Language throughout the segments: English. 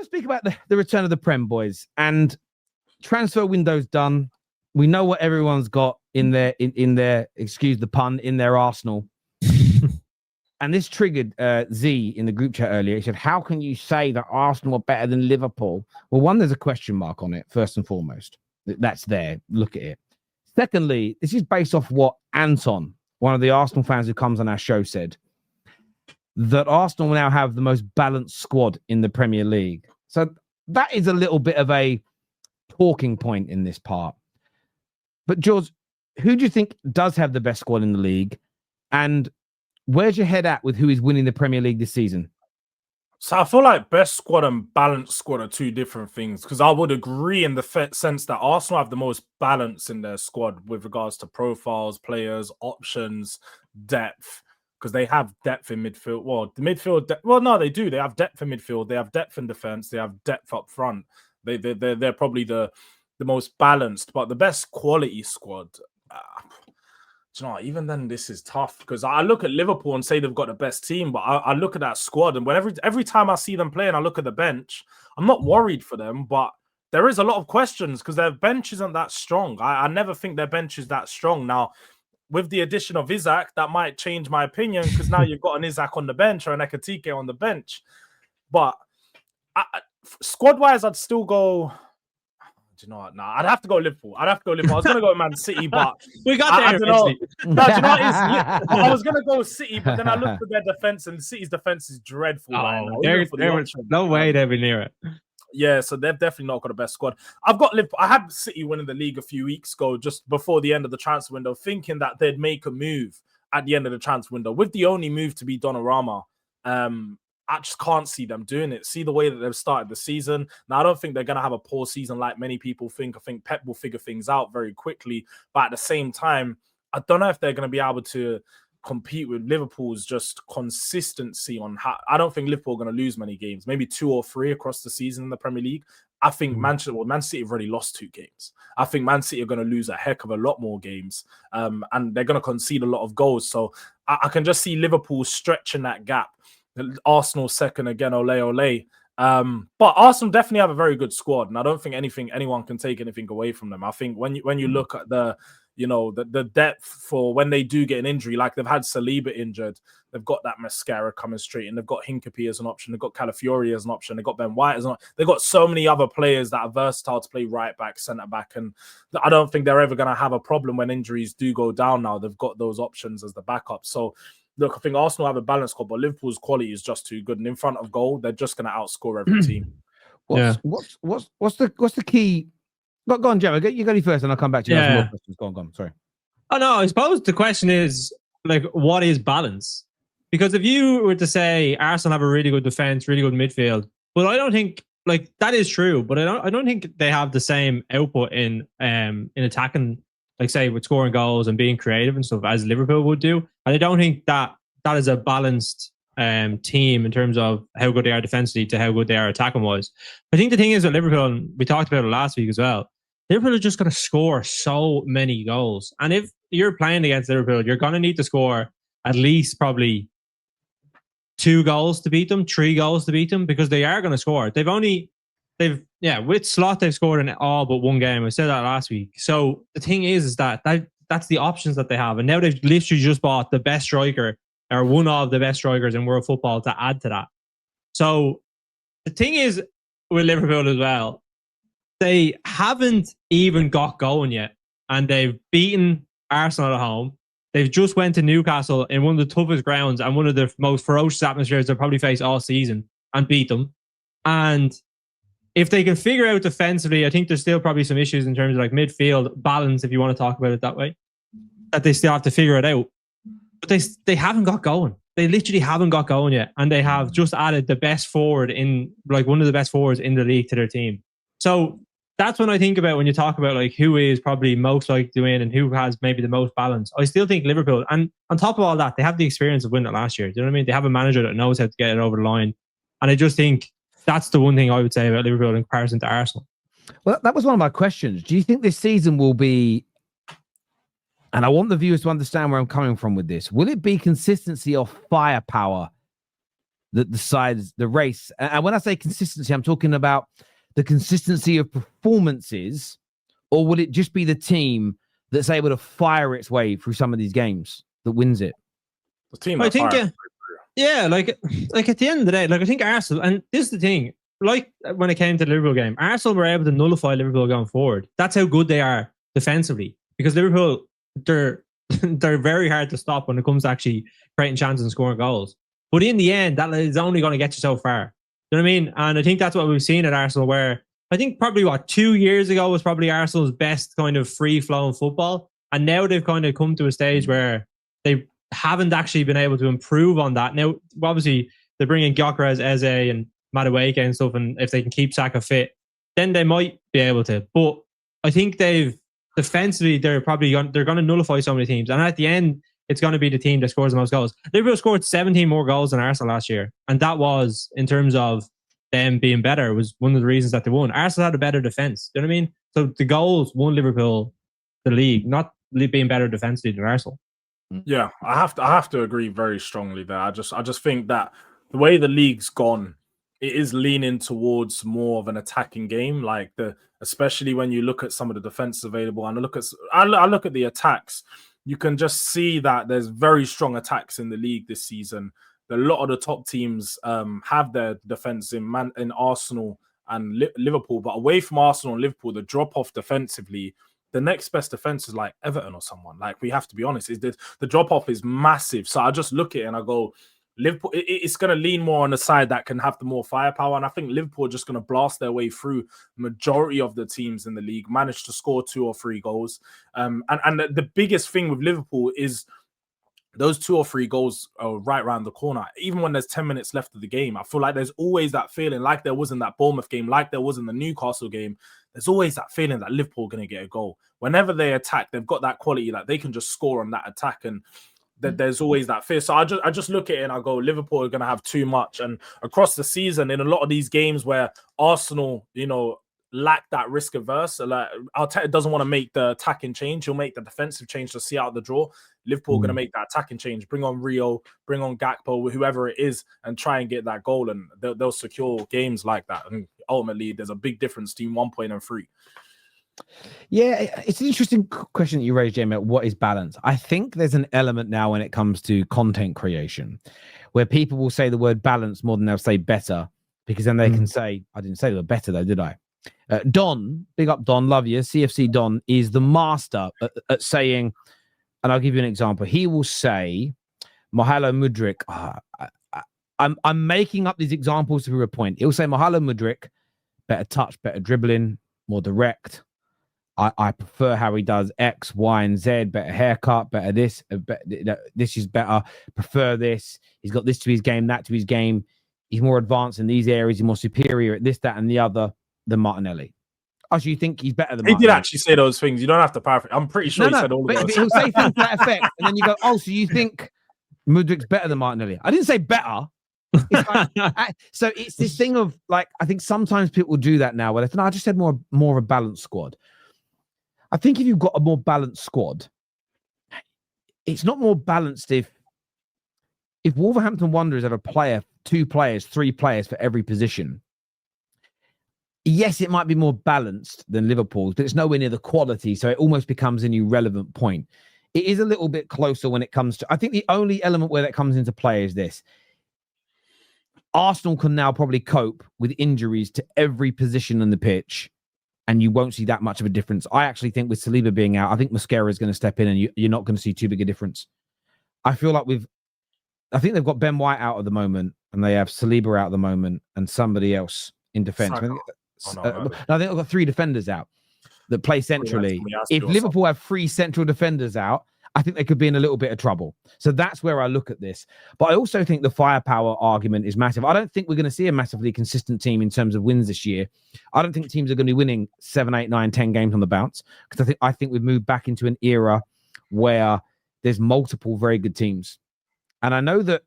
to speak about the return of the Prem, boys. And transfer window's done. We know what everyone's got in their excuse the pun, in their arsenal. And this triggered Z in the group chat earlier. He said, how can you say that Arsenal are better than Liverpool? Well, one, there's a question mark on it, first and foremost. That's there. Look at it. Secondly, this is based off what Anton, one of the Arsenal fans who comes on our show, said, that Arsenal now have the most balanced squad in the Premier League. So that is a little bit of a talking point in this part. But George, who do you think does have the best squad in the league? And where's your head at with who is winning the Premier League this season? So I feel like best squad and balanced squad are two different things, because I would agree in the sense that Arsenal have the most balance in their squad with regards to profiles, players, options, depth, because they have depth in midfield. Well, the midfield, no, they do. They have depth in midfield. They have depth in defense. They have depth up front. They're probably the most balanced, but the best quality squad. Do you know, even then, this is tough, because I look at Liverpool and say they've got the best team, but I look at that squad, and every time I see them play and I look at the bench, I'm not worried for them, but there is a lot of questions because their bench isn't that strong. I never think their bench is that strong. Now, with the addition of Isaac, that might change my opinion, because now you've got an Isaac on the bench or an Ekatike on the bench. But squad-wise, I'd still go... Do you know what? Nah, I'd have to go Liverpool. I was going to go Man City, but we got there. I don't know. No, do you know what? I was going to go City, but then I looked at their defense, and City's defense is dreadful. No way they'll be near it. Yeah, so they've definitely not got the best squad. I've got Liverpool. I had City winning the league a few weeks ago, just before the end of the transfer window, thinking that they'd make a move at the end of the transfer window, with the only move to be Donnarumma. I just can't see them doing it. See the way that they've started the season. Now, I don't think they're going to have a poor season like many people think. I think Pep will figure things out very quickly. But at the same time, I don't know if they're going to be able to compete with Liverpool's just consistency on how... I don't think Liverpool are going to lose many games, maybe 2 or 3 across the season in the Premier League. I think Man City have already lost 2 games. I think Man City are going to lose a heck of a lot more games, and they're going to concede a lot of goals. So I can just see Liverpool stretching that gap. Arsenal second again, ole. But Arsenal definitely have a very good squad, and I don't think anyone can take anything away from them. I think when you look at the depth for when they do get an injury, like they've had Saliba injured, they've got that Mascara coming straight in, they've got Hincapie as an option, they've got Calafiori as an option, they've got Ben White as an option. They've got so many other players that are versatile to play right back, centre back, and I don't think they're ever going to have a problem when injuries do go down. Now they've got those options as the backup. So look, I think Arsenal have a balanced squad, but Liverpool's quality is just too good. And in front of goal, they're just going to outscore every team. What's the key? Go on, Joe. You go first, and I'll come back to you. Yeah. More questions. Go on. Sorry. Oh no, I suppose the question is what is balance? Because if you were to say Arsenal have a really good defense, really good midfield, well, I don't think that is true. But I don't think they have the same output in attacking, say with scoring goals and being creative and stuff as Liverpool would do. And I don't think that is a balanced team in terms of how good they are defensively to how good they are attacking wise. I think the thing is with Liverpool, and we talked about it last week as well, Liverpool are just going to score so many goals. And if you're playing against Liverpool, you're going to need to score at least probably 2 goals to beat them, 3 goals to beat them, because they are going to score. With Slot, they've scored in all but 1 game. I said that last week. So the thing is that that's the options that they have. And now they've literally just bought the best striker, or one of the best strikers in world football, to add to that. So the thing is with Liverpool as well, they haven't even got going yet. And they've beaten Arsenal at home. They've just went to Newcastle in one of the toughest grounds and one of the most ferocious atmospheres they'll probably face all season, and beat them. And if they can figure out defensively, I think there's still probably some issues in terms of midfield balance, if you want to talk about it that way, that they still have to figure it out. But they haven't got going. They literally haven't got going yet. And they have just added the best forward in, one of the best forwards in the league to their team. So that's what I think about when you talk about who is probably most likely to win and who has maybe the most balance. I still think Liverpool, and on top of all that, they have the experience of winning it last year. Do you know what I mean? They have a manager that knows how to get it over the line. And I just think that's the one thing I would say about Liverpool in comparison to Arsenal. Well, that was one of my questions. Do you think this season will be, and I want the viewers to understand where I'm coming from with this, will it be consistency of firepower that decides the race. And when I say consistency, I'm talking about the consistency of performances, or would it just be the team that's able to fire its way through some of these games that wins it? The team I think, yeah, like at the end of the day, like I think Arsenal, and this is the thing, like when it came to the Liverpool game, Arsenal were able to nullify Liverpool going forward. That's how good they are defensively, because Liverpool, they're very hard to stop when it comes to actually creating chances and scoring goals. But in the end, that is only going to get you so far. You know what I mean? And I think that's what we've seen at Arsenal, where I think probably 2 years ago was probably Arsenal's best kind of free-flowing football. And now they've kind of come to a stage where they haven't actually been able to improve on that. Now, obviously, they bring in Gyökeres, Eze, and Madueke and stuff, and if they can keep Saka fit, then they might be able to. But I think defensively, they're going to nullify so many teams. And at the end, it's going to be the team that scores the most goals. Liverpool scored 17 more goals than Arsenal last year. And that was, in terms of them being better, was one of the reasons that they won. Arsenal had a better defense. Do you know what I mean? So the goals won Liverpool the league, not being better defensively than Arsenal. Yeah, I have to agree very strongly there. I just think that the way the league's gone, it is leaning towards more of an attacking game, like especially when you look at some of the defenses available, and I look at the attacks. You can just see that there's very strong attacks in the league this season. A lot of the top teams have their defense in Arsenal and Liverpool, but away from Arsenal and Liverpool, the drop off defensively, the next best defense is like Everton or someone. Like, we have to be honest, is that the drop off is massive. So I just look at it and I go, Liverpool, it's going to lean more on the side that can have the more firepower. And I think Liverpool are just going to blast their way through the majority of the teams in the league, manage to score 2 or 3 goals. And the biggest thing with Liverpool is those 2 or 3 goals are right around the corner. Even when there's 10 minutes left of the game, I feel like there's always that feeling, like there was in that Bournemouth game, like there was in the Newcastle game. There's always that feeling that Liverpool are going to get a goal. Whenever they attack, they've got that quality that they can just score on that attack, and that there's always that fear. So I just look at it and I go, Liverpool are going to have too much. And across the season, in a lot of these games where Arsenal, lack that risk averse, like Arteta doesn't want to make the attacking change. He'll make the defensive change to see out the draw. Liverpool are going to make that attacking change, bring on Rio, bring on Gakpo, whoever it is, and try and get that goal. And they'll secure games like that. And ultimately, there's a big difference between 1 point and 3. Yeah, it's an interesting question that you raised, Jamie. What is balance? I think there's an element now when it comes to content creation where people will say the word balance more than they'll say better, because then they can say, I didn't say the word better though, did I? Don, big up Don, love you. CFC Don is the master at saying, and I'll give you an example. He will say, Mahalo Mudryk. I'm making up these examples to a point. He'll say, Mahalo Mudryk, better touch, better dribbling, more direct. I prefer how he does X, Y, and Z. Better haircut, better this. This is better. Prefer this. He's got this to his game, that to his game. He's more advanced in these areas. He's more superior at this, that, and the other than Martinelli. Oh, so you think he's better than Martinelli? He did actually say those things. You don't have to paraphrase. I'm pretty sure he said all of those. But he'll say things to that effect, and then you go, oh, so you think Mudryk's better than Martinelli? I didn't say better. So it's this thing of, like, I think sometimes people do that now where they think, no, I just said more of a balanced squad. I think if you've got a more balanced squad, it's not more balanced if Wolverhampton Wanderers have a player, 2 players, 3 players for every position. Yes, it might be more balanced than Liverpool's, but it's nowhere near the quality, so it almost becomes an irrelevant point. It is a little bit closer when it comes to, I think the only element where that comes into play is this. Arsenal can now probably cope with injuries to every position on the pitch, and you won't see that much of a difference. I actually think with Saliba being out, I think Mosquera is going to step in, and you're not going to see too big a difference. I feel like I think they've got Ben White out at the moment, and they have Saliba out at the moment, and somebody else in defence. I think they've got 3 defenders out that play centrally. If Liverpool have 3 central defenders out, I think they could be in a little bit of trouble. So that's where I look at this. But I also think the firepower argument is massive. I don't think we're going to see a massively consistent team in terms of wins this year. I don't think teams are going to be winning 7, 8, 9, 10 games on the bounce, because I think we've moved back into an era where there's multiple very good teams. And I know that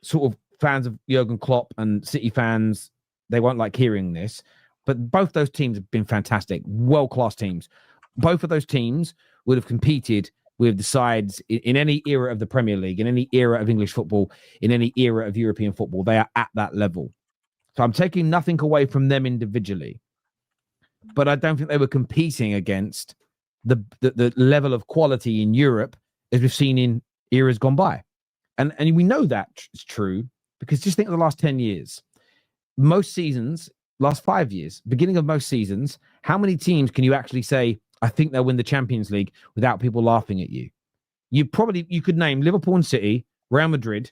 sort of fans of Jurgen Klopp and City fans, they won't like hearing this, but both those teams have been fantastic, world-class teams. Both of those teams would have competed with the sides in any era of the Premier League, in any era of English football, in any era of European football. They are at that level. So I'm taking nothing away from them individually, but I don't think they were competing against the level of quality in Europe as we've seen in eras gone by. And we know that it's true because just think of the last 10 years. Most seasons, last 5 years, beginning of most seasons, how many teams can you actually say, I think they'll win the Champions League without people laughing at you? You could name Liverpool and City, Real Madrid,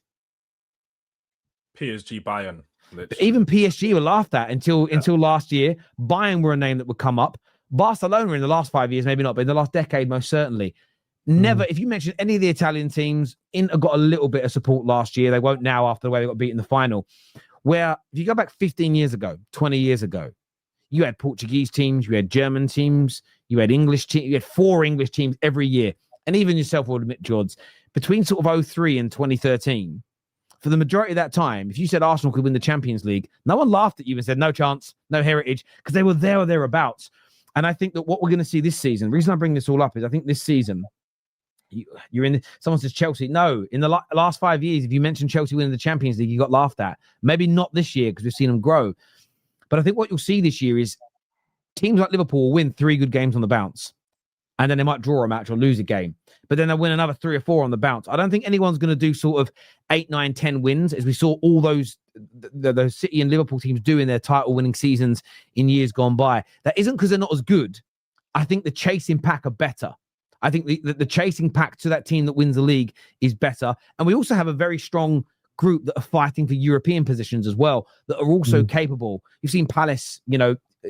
PSG, Bayern. Literally. Even PSG were laughed at until last year. Bayern were a name that would come up. Barcelona in the last 5 years, maybe not, but in the last decade, most certainly. Never, if you mention any of the Italian teams, Inter got a little bit of support last year. They won't now after the way they got beat in the final. Where if you go back 15 years ago, 20 years ago, you had Portuguese teams, you had German teams, you had English teams, you had 4 English teams every year. And even yourself will admit, George, between sort of 03 and 2013, for the majority of that time, if you said Arsenal could win the Champions League, no one laughed at you and said, no chance, no heritage, because they were there or thereabouts. And I think that what we're going to see this season, the reason I bring this all up is I think this season, you're in, someone says Chelsea. No, in the last 5 years, if you mentioned Chelsea winning the Champions League, you got laughed at. Maybe not this year because we've seen them grow. But I think what you'll see this year is teams like Liverpool will win 3 good games on the bounce. And then they might draw a match or lose a game. But then they'll win another 3 or 4 on the bounce. I don't think anyone's going to do sort of 8, 9, 10 wins, as we saw all those City and Liverpool teams do in their title-winning seasons in years gone by. That isn't because they're not as good. I think the chasing pack are better. I think the chasing pack to that team that wins the league is better. And we also have a very strong group that are fighting for European positions as well, that are also capable. You've seen Palace,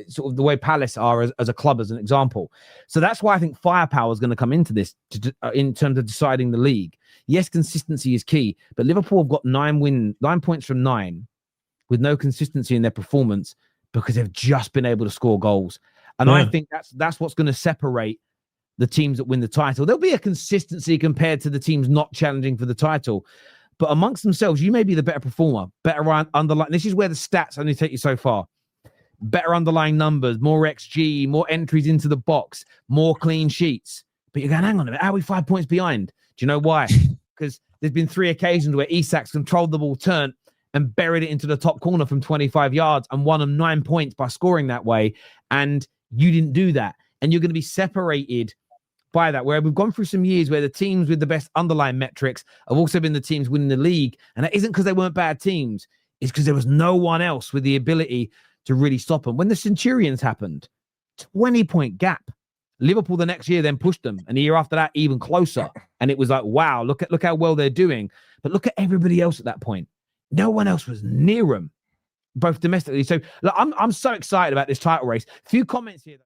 sort of the way Palace are as a club, as an example. So that's why I think firepower is going to come into this in terms of deciding the league. Yes, consistency is key, but Liverpool have got 9 points from 9 with no consistency in their performance because they've just been able to score goals. And I think that's what's going to separate the teams that win the title. There'll be a consistency compared to the teams not challenging for the title. But amongst themselves, you may be the better performer, better underlying. This is where the stats only take you so far. Better underlying numbers, more XG, more entries into the box, more clean sheets. But you're going, hang on a minute, how are we 5 points behind? Do you know why? Because there's been 3 occasions where Isak's controlled the ball, turned, and buried it into the top corner from 25 yards and won them 9 points by scoring that way. And you didn't do that. And you're going to be separated by that, where we've gone through some years where the teams with the best underlying metrics have also been the teams winning the league. And that isn't because they weren't bad teams. It's because there was no one else with the ability to really stop them. When the Centurions happened, 20-point gap. Liverpool the next year then pushed them, and the year after that even closer. And it was like, wow, look how well they're doing. But look at everybody else at that point. No one else was near them, both domestically. So look, I'm so excited about this title race. A few comments here.